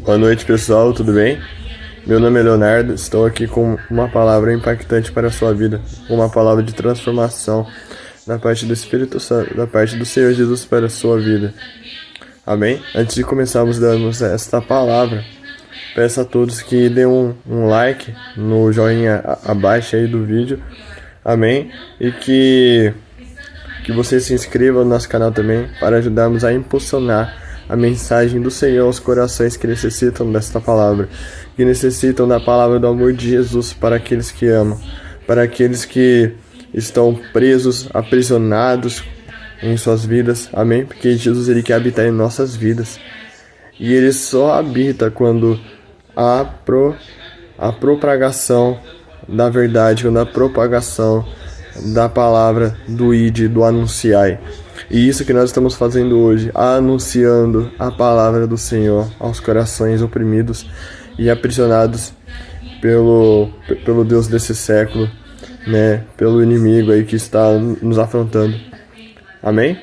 Boa noite, pessoal, tudo bem? Meu nome é Leonardo, estou aqui com uma palavra impactante para a sua vida, uma palavra de transformação da parte do Espírito Santo, da parte do Senhor Jesus para a sua vida. Amém? Antes de começarmos dando esta palavra, peço a todos que dêem um like no joinha abaixo aí do vídeo, amém? E que você se inscreva no nosso canal também para ajudarmos a impulsionar a mensagem do Senhor aos corações que necessitam desta palavra, que necessitam da palavra do amor de Jesus para aqueles que amam, para aqueles que estão presos, aprisionados em suas vidas, amém? Porque Jesus, ele quer habitar em nossas vidas, e ele só habita quando a propagação da verdade, quando a propagação da palavra do ide, do anunciai. E isso que nós estamos fazendo hoje, anunciando a palavra do Senhor aos corações oprimidos e aprisionados pelo Deus desse século, né? Pelo inimigo aí que está nos afrontando. Amém?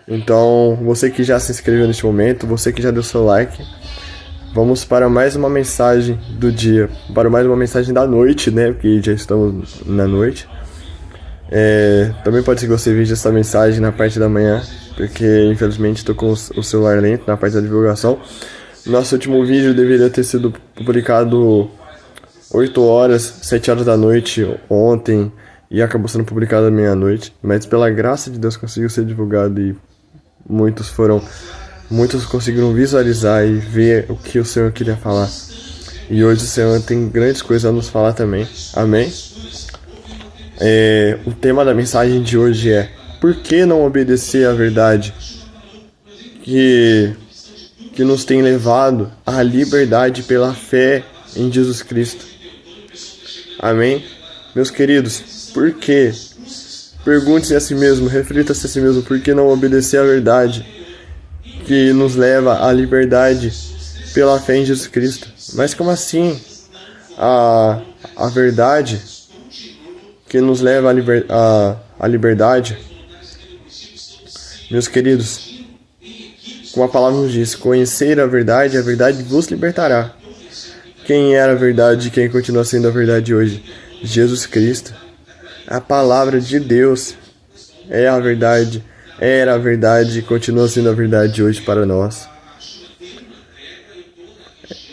Então, você que já se inscreveu neste momento, você que já deu seu like, vamos para mais uma mensagem do dia, para mais uma mensagem da noite, né? Porque já estamos na noite. Também pode ser que você veja essa mensagem na parte da manhã, porque infelizmente estou com o celular lento na parte da divulgação. Nosso último vídeo deveria ter sido publicado 8 horas, 7 horas da noite ontem, e acabou sendo publicado à meia-noite, mas pela graça de Deus conseguiu ser divulgado e muitos conseguiram visualizar e ver o que o Senhor queria falar. E hoje o Senhor tem grandes coisas a nos falar também, amém? O tema da mensagem de hoje é: por que não obedecer à verdade que nos tem levado à liberdade pela fé em Jesus Cristo? Amém? Meus queridos, por que? Pergunte-se a si mesmo, reflita-se a si mesmo, por que não obedecer à verdade que nos leva à liberdade pela fé em Jesus Cristo? Mas como assim? A verdade que nos leva à liberdade, meus queridos, como a palavra nos diz, conhecer a verdade vos libertará. Quem era a verdade e quem continua sendo a verdade hoje? Jesus Cristo. A palavra de Deus é a verdade, era a verdade e continua sendo a verdade hoje para nós.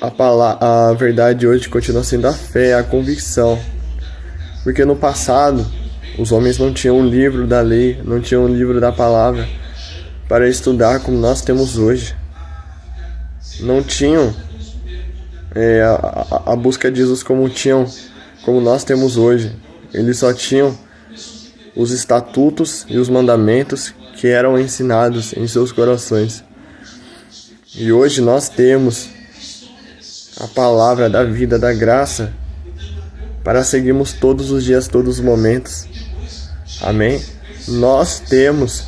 A verdade hoje continua sendo a fé, a convicção. Porque no passado, os homens não tinham um livro da lei, não tinham um livro da palavra para estudar como nós temos hoje. Não tinham a busca de Jesus como nós temos hoje. Eles só tinham os estatutos e os mandamentos que eram ensinados em seus corações. E hoje nós temos a palavra da vida, da graça, para seguirmos todos os dias, todos os momentos. Amém? Nós temos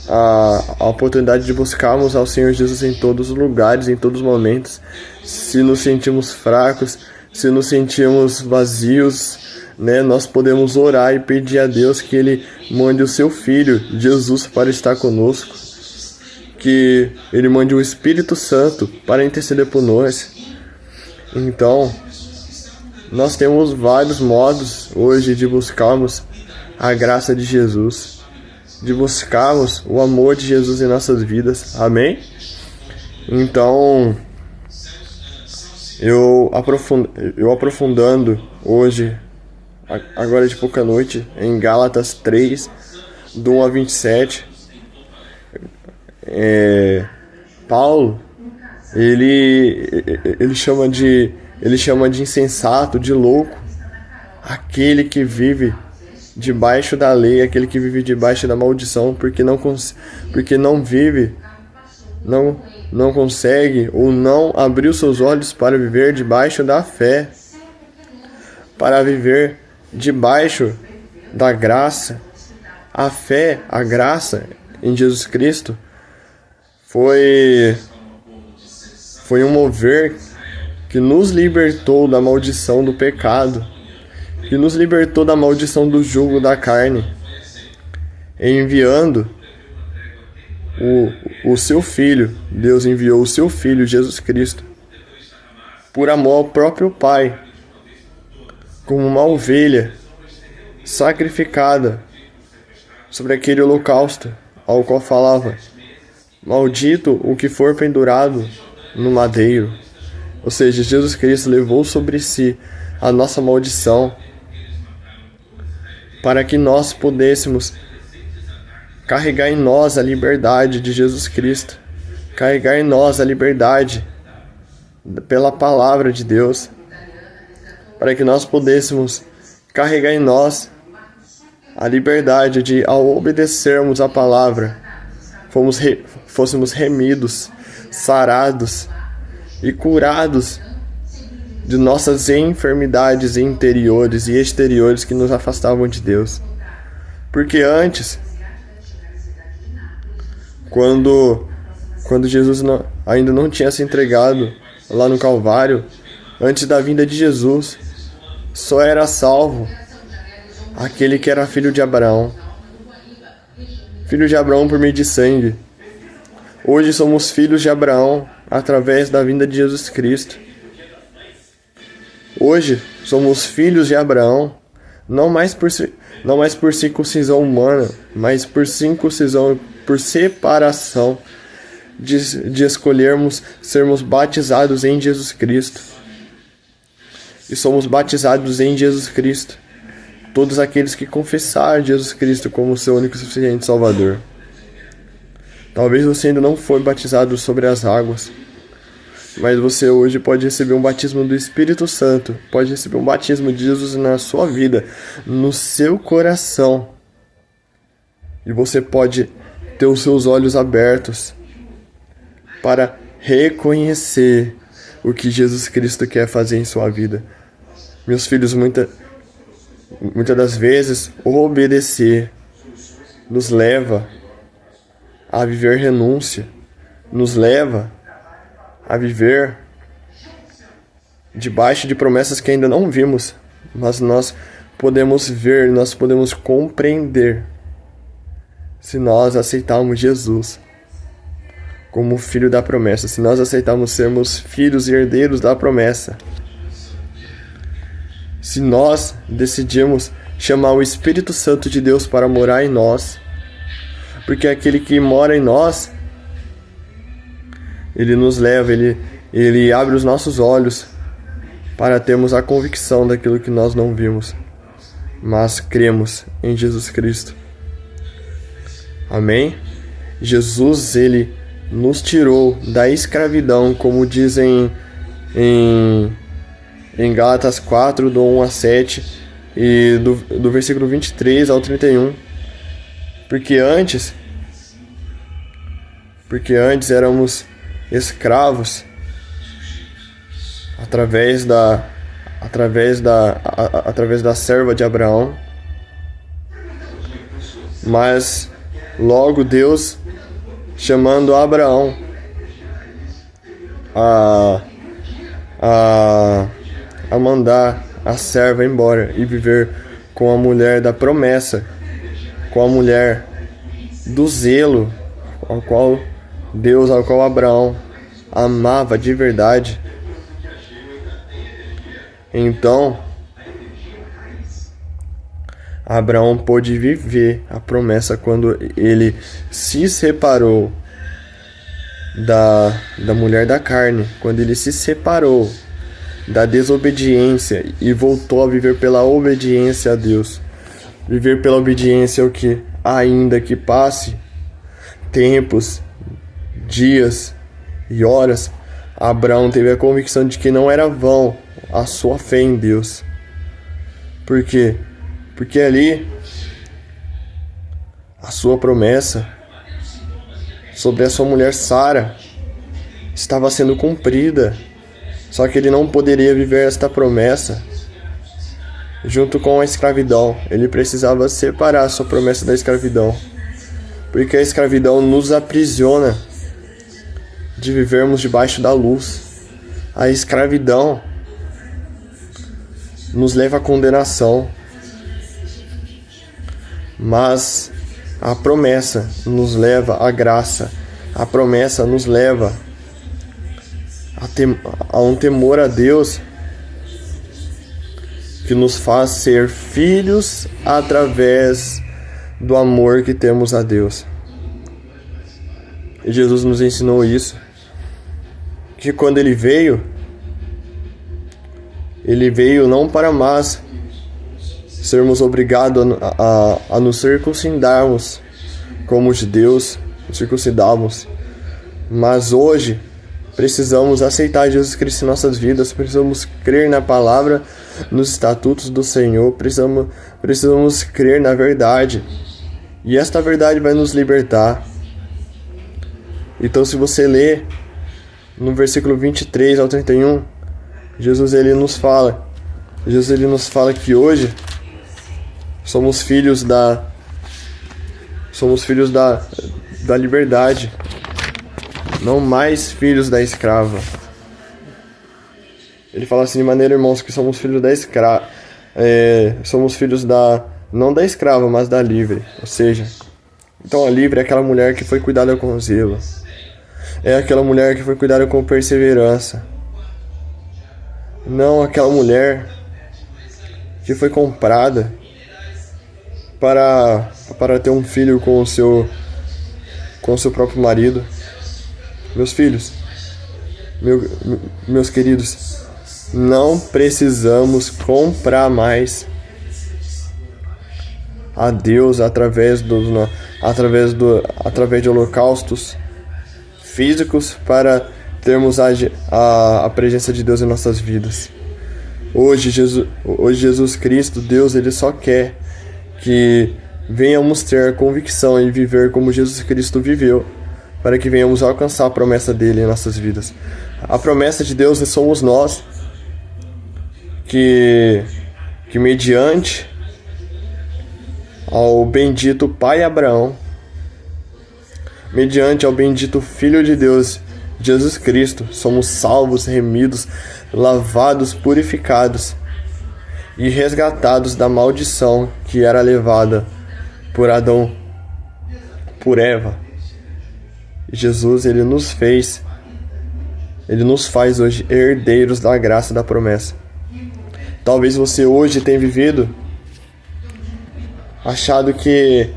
a oportunidade de buscarmos ao Senhor Jesus em todos os lugares, em todos os momentos. Se nos sentimos fracos, se nos sentimos vazios, né, nós podemos orar e pedir a Deus que Ele mande o seu Filho, Jesus, para estar conosco. Que Ele mande o Espírito Santo para interceder por nós. Então, nós temos vários modos hoje de buscarmos a graça de Jesus, de buscarmos o amor de Jesus em nossas vidas, amém? Então, eu aprofundando hoje, agora de pouca noite, em Gálatas 3, do 1 a 27, Paulo, ele chama de insensato, de louco, aquele que vive debaixo da lei, aquele que vive debaixo da maldição, porque não consegue ou não abriu seus olhos para viver debaixo da fé, para viver debaixo da graça. A fé, a graça em Jesus Cristo foi um mover que nos libertou da maldição do pecado, que nos libertou da maldição do jugo da carne, enviando o seu Filho, Deus enviou o seu Filho, Jesus Cristo, por amor ao próprio Pai, como uma ovelha sacrificada sobre aquele holocausto, ao qual falava: maldito o que for pendurado no madeiro. Ou seja, Jesus Cristo levou sobre si a nossa maldição, para que nós pudéssemos carregar em nós a liberdade de Jesus Cristo, carregar em nós a liberdade pela palavra de Deus, para que nós pudéssemos carregar em nós a liberdade de, ao obedecermos a palavra, fôssemos remidos, sarados e curados de nossas enfermidades interiores e exteriores que nos afastavam de Deus. Porque antes, quando Jesus ainda não tinha se entregado lá no Calvário, antes da vinda de Jesus, só era salvo aquele que era filho de Abraão. Filho de Abraão por meio de sangue. Hoje somos filhos de Abraão através da vinda de Jesus Cristo. Hoje somos filhos de Abraão, não mais por circuncisão humana, mas por circuncisão, por separação, de escolhermos sermos batizados em Jesus Cristo. E somos batizados em Jesus Cristo todos aqueles que confessar Jesus Cristo como seu único e suficiente Salvador. Talvez você ainda não foi batizado sobre as águas, mas você hoje pode receber um batismo do Espírito Santo, pode receber um batismo de Jesus na sua vida, no seu coração. E você pode ter os seus olhos abertos para reconhecer o que Jesus Cristo quer fazer em sua vida. Meus filhos, muitas das vezes, obedecer nos leva a viver renúncia, nos leva a viver debaixo de promessas que ainda não vimos, mas nós podemos ver, nós podemos compreender se nós aceitarmos Jesus como filho da promessa, se nós aceitarmos sermos filhos e herdeiros da promessa, se nós decidimos chamar o Espírito Santo de Deus para morar em nós, porque aquele que mora em nós, ele nos leva, ele abre os nossos olhos para termos a convicção daquilo que nós não vimos, mas cremos em Jesus Cristo. Amém? Jesus, ele nos tirou da escravidão, como dizem em Gálatas 4, do 1 a 7, e do versículo 23 ao 31. Porque antes éramos escravos através da serva de Abraão, mas logo Deus chamando Abraão a mandar a serva embora e viver com a mulher da promessa, com a mulher do zelo, ao qual Abraão amava de verdade. Então, Abraão pôde viver a promessa quando ele se separou da mulher da carne, quando ele se separou da desobediência e voltou a viver pela obediência a Deus. Viver pela obediência ao que, ainda que passe tempos, dias e horas, Abraão teve a convicção de que não era vão a sua fé em Deus. Por quê? Porque ali a sua promessa sobre a sua mulher Sara estava sendo cumprida. Só que ele não poderia viver esta promessa junto com a escravidão. Ele precisava separar a sua promessa da escravidão, porque a escravidão nos aprisiona de vivermos debaixo da luz. A escravidão nos leva à condenação, mas A promessa nos leva à graça. A promessa nos leva a um temor a Deus que nos faz ser filhos através do amor que temos a Deus. E Jesus nos ensinou isso, que quando Ele veio não para nós sermos obrigados a nos circuncidarmos como os judeus circuncidavam, mas hoje precisamos aceitar Jesus Cristo em nossas vidas, precisamos crer na palavra, nos estatutos do Senhor, precisamos crer na verdade, e esta verdade vai nos libertar. Então, se você ler no versículo 23 ao 31, Jesus ele nos fala que hoje somos filhos da liberdade, não mais filhos da escrava. Ele fala assim de maneira, irmãos, que somos filhos da escrava, somos filhos não da escrava, mas da livre. Ou seja, então a livre é aquela mulher que foi cuidada com zelo, é aquela mulher que foi cuidada com perseverança, não aquela mulher que foi comprada para ter um filho com o seu próprio marido. Meus filhos, meus queridos, não precisamos comprar mais a Deus através de holocaustos físicos para termos a presença de Deus em nossas vidas. Hoje Jesus Cristo, Deus, Ele só quer que venhamos ter convicção em viver como Jesus Cristo viveu, para que venhamos alcançar a promessa dele em nossas vidas. A promessa de Deus somos nós, que mediante ao bendito Pai Abraão, mediante ao bendito Filho de Deus, Jesus Cristo, somos salvos, remidos, lavados, purificados e resgatados da maldição que era levada por Adão, por Eva. Jesus, Ele nos faz hoje herdeiros da graça da promessa. Talvez você hoje tenha vivido achado que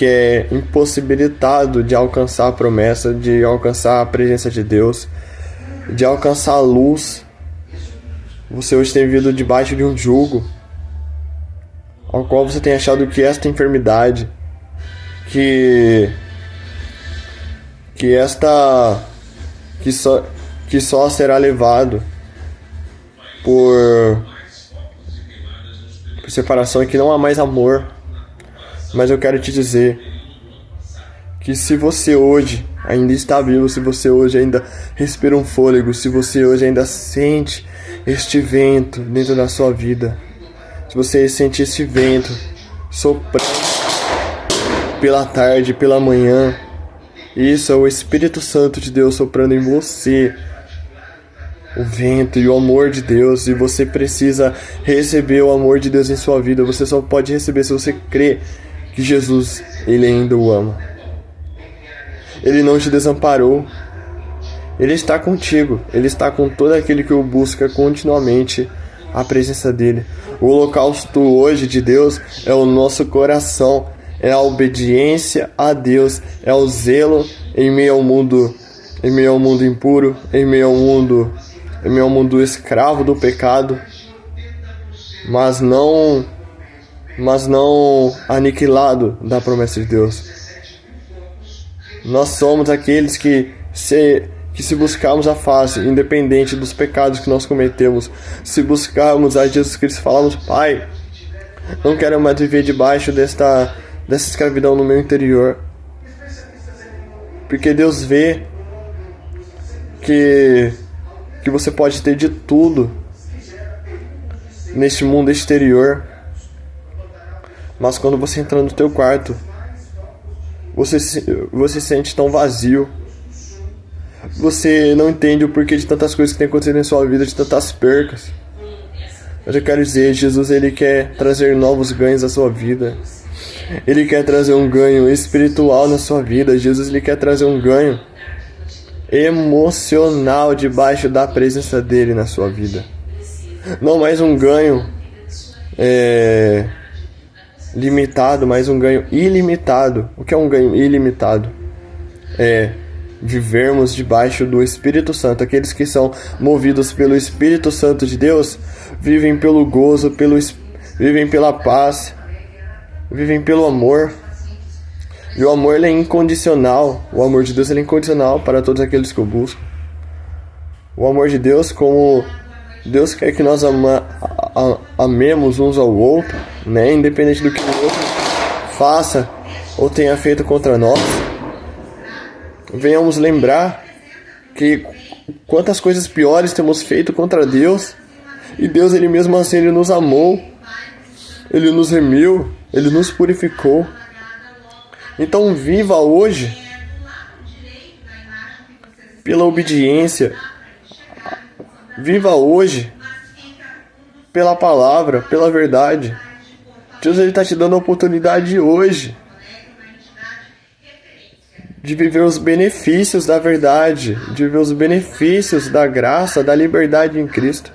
é impossibilitado de alcançar a promessa, de alcançar a presença de Deus, de alcançar a luz. Você hoje tem vivido debaixo de um jugo, ao qual você tem achado que esta enfermidade, que só será levado por separação e que não há mais amor. Mas eu quero te dizer que se você hoje ainda está vivo, se você hoje ainda respira um fôlego, se você hoje ainda sente este vento dentro da sua vida, se você sente este vento soprando pela tarde, pela manhã, isso é o Espírito Santo de Deus soprando em você, o vento e o amor de Deus, e você precisa receber o amor de Deus em sua vida. Você só pode receber se você crê que Jesus, Ele ainda o ama. Ele não te desamparou. Ele está contigo. Ele está com todo aquele que o busca continuamente a presença dele. O holocausto hoje de Deus é o nosso coração, é a obediência a Deus, é o zelo em meio ao mundo impuro, em meio ao mundo escravo do pecado, mas não aniquilado da promessa de Deus. Nós somos aqueles que se buscarmos a face, independente dos pecados que nós cometemos, se buscarmos a Jesus Cristo e falarmos: Pai, não quero mais viver debaixo dessa escravidão no meu interior, porque Deus vê que você pode ter de tudo neste mundo exterior, mas quando você entra no teu quarto, você se sente tão vazio. Você não entende o porquê de tantas coisas que tem acontecido em sua vida, de tantas percas. Mas eu quero dizer, Jesus, Ele quer trazer novos ganhos à sua vida. Ele quer trazer um ganho espiritual na sua vida. Jesus, ele quer trazer um ganho emocional debaixo da presença dele na sua vida. Não mais um ganho limitado, mas um ganho ilimitado. O que é um ganho ilimitado? É vivermos debaixo do Espírito Santo. Aqueles que são movidos pelo Espírito Santo de Deus vivem pelo gozo, vivem pela paz, vivem pelo amor. E o amor, ele é incondicional. O amor de Deus, ele é incondicional para todos aqueles que o buscam. O amor de Deus, como Deus quer que nós amemos uns ao outro, né? Independente do que o outro faça ou tenha feito contra nós. Venhamos lembrar que quantas coisas piores temos feito contra Deus, e Deus, ele mesmo assim, ele nos amou, ele nos remiu, ele nos purificou. Então viva hoje pela obediência, viva hoje pela palavra, pela verdade. Deus, ele está te dando a oportunidade hoje de viver os benefícios da verdade, de viver os benefícios da graça, da liberdade em Cristo.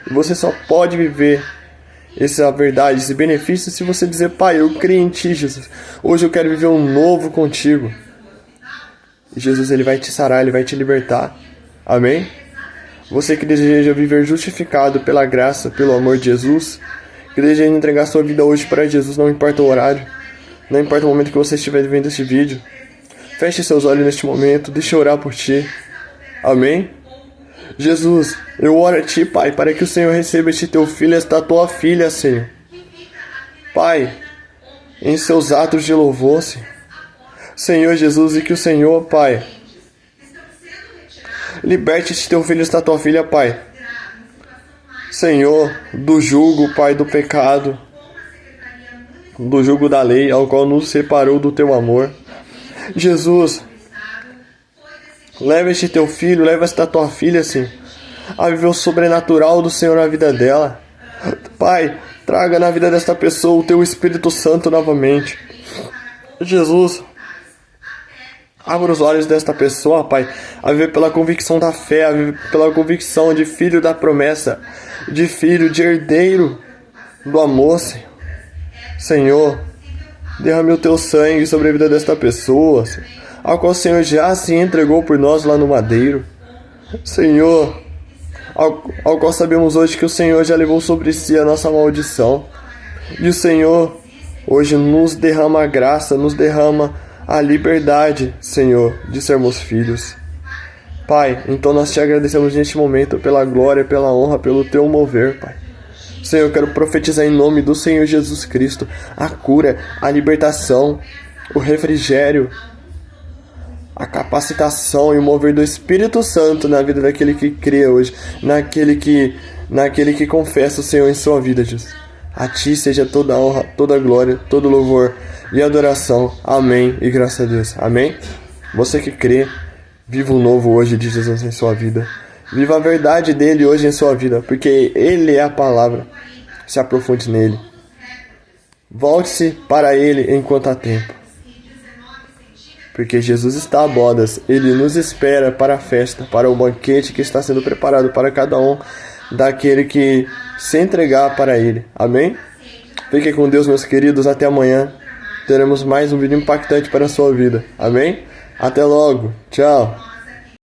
E você só pode viver essa verdade, esse benefício, se você dizer: Pai, eu creio em Ti, Jesus. Hoje eu quero viver um novo contigo. E Jesus, ele vai te sarar, ele vai te libertar. Amém? Você que deseja viver justificado pela graça, pelo amor de Jesus, que deseja entregar sua vida hoje para Jesus, não importa o horário, não importa o momento que você estiver vendo este vídeo. Feche seus olhos neste momento, deixa eu orar por ti. Amém? Jesus, eu oro a Ti, Pai, para que o Senhor receba este Teu filho, esta Tua filha, Senhor. Pai, em seus atos de louvor, Senhor Jesus, e que o Senhor, Pai, liberte este Teu filho, esta Tua filha, Pai. Senhor, do jugo, Pai, do pecado, do jugo da lei, ao qual nos separou do Teu amor. Jesus, leva este Teu filho, leva esta Tua filha, Senhor, a viver o sobrenatural do Senhor na vida dela. Pai, traga na vida desta pessoa o Teu Espírito Santo novamente. Jesus, abra os olhos desta pessoa, Pai, a viver pela convicção da fé, a viver pela convicção de filho da promessa, de filho, de herdeiro do amor, Senhor. Senhor, derrame o Teu sangue sobre a vida desta pessoa, Senhor, ao qual o Senhor já se entregou por nós lá no madeiro. Senhor, ao qual sabemos hoje que o Senhor já levou sobre si a nossa maldição. E o Senhor hoje nos derrama a graça, nos derrama a liberdade, Senhor, de sermos filhos. Pai, então nós Te agradecemos neste momento pela glória, pela honra, pelo Teu mover, Pai. Senhor, eu quero profetizar em nome do Senhor Jesus Cristo a cura, a libertação, o refrigério, a capacitação e o mover do Espírito Santo na vida daquele que crê hoje, naquele que confessa o Senhor em sua vida, Jesus. A Ti seja toda a honra, toda a glória, todo o louvor e adoração. Amém e graças a Deus. Amém? Você que crê, viva o novo hoje de Jesus em sua vida. Viva a verdade dele hoje em sua vida, porque Ele é a palavra. Se aprofunde nele. Volte-se para Ele enquanto há tempo. Porque Jesus está a bodas. Ele nos espera para a festa, para o banquete que está sendo preparado para cada um daquele que se entregar para Ele. Amém? Fiquem com Deus, meus queridos. Até amanhã. Teremos mais um vídeo impactante para a sua vida. Amém? Até logo. Tchau.